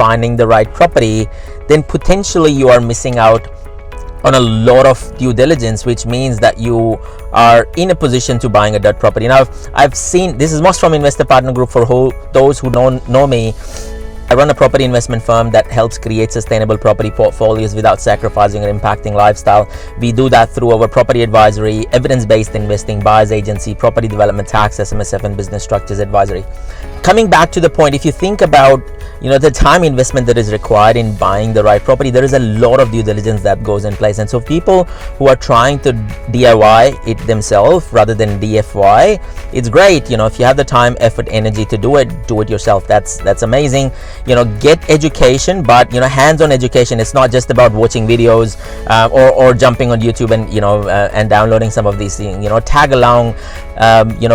finding the right property, then potentially you are missing out on a lot of due diligence, which means that you are in a position to buying a dirt property. Now, I've seen this is most from Investor Partner Group. For those who don't know me, I run a property investment firm that helps create sustainable property portfolios without sacrificing or impacting lifestyle. We do that through our property advisory, evidence-based investing, buyer's agency, property development, tax, SMSF, and business structures advisory. Coming back to the point, if you think about the time investment that is required in buying the right property, there is a lot of due diligence that goes in place. And so people who are trying to DIY it themselves rather than DFY, it's great. If you have the time, effort, energy to do it yourself. That's amazing. Get education, but hands-on education. It's not just about watching videos or jumping on YouTube and downloading some of these things. Tag along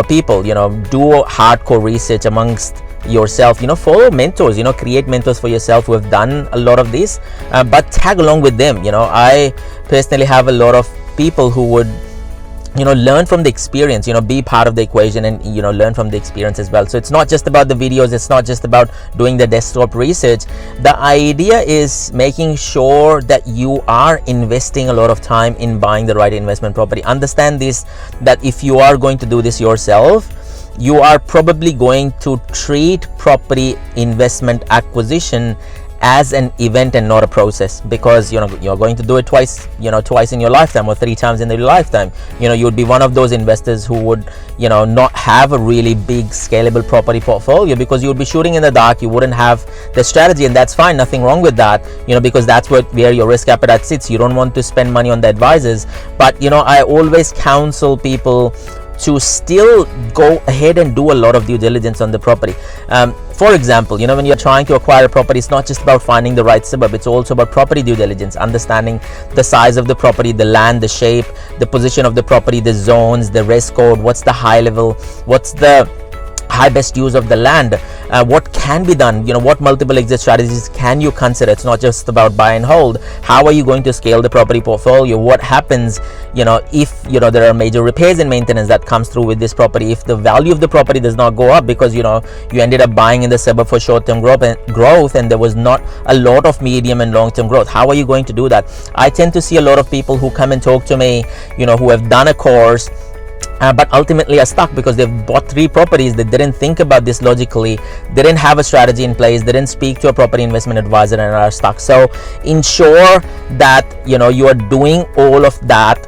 people. Do hardcore research amongst yourself. Follow mentors. Create mentors for yourself who have done a lot of this, but tag along with them. I personally have a lot of people who would learn from the experience, be part of the equation, and learn from the experience as well. So it's not just about the videos, it's not just about doing the desktop research. The idea is making sure that you are investing a lot of time in buying the right investment property. Understand this, that if you are going to do this yourself, you are probably going to treat property investment acquisition as an event and not a process, because you're going to do it twice in your lifetime, or 3 times in your lifetime. You would be one of those investors who would not have a really big scalable property portfolio, because you would be shooting in the dark. You wouldn't have the strategy, and that's fine, nothing wrong with that, because that's where your risk appetite sits. You don't want to spend money on the advisors, but I always counsel people to still go ahead and do a lot of due diligence on the property. For example, when you're trying to acquire a property, it's not just about finding the right suburb, it's also about property due diligence, understanding the size of the property, the land, the shape, the position of the property, the zones, the res code, what's the high level, what's the high best use of the land, what can be done, what multiple exit strategies can you consider. It's not just about buy and hold. How are you going to scale the property portfolio? What happens if there are major repairs and maintenance that comes through with this property, if the value of the property does not go up because you ended up buying in the suburb for short-term growth and there was not a lot of medium and long-term growth? How are you going to do that? I tend to see a lot of people who come and talk to me, who have done a course, but ultimately are stuck because they've bought 3 properties. They didn't think about this logically, they didn't have a strategy in place, they didn't speak to a property investment advisor, and are stuck. So ensure that you are doing all of that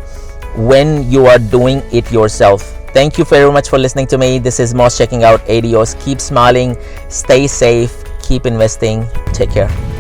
when you are doing it yourself. Thank you very much for listening to me. This is Moss checking out. Adios. Keep smiling, stay safe, keep investing. Take care.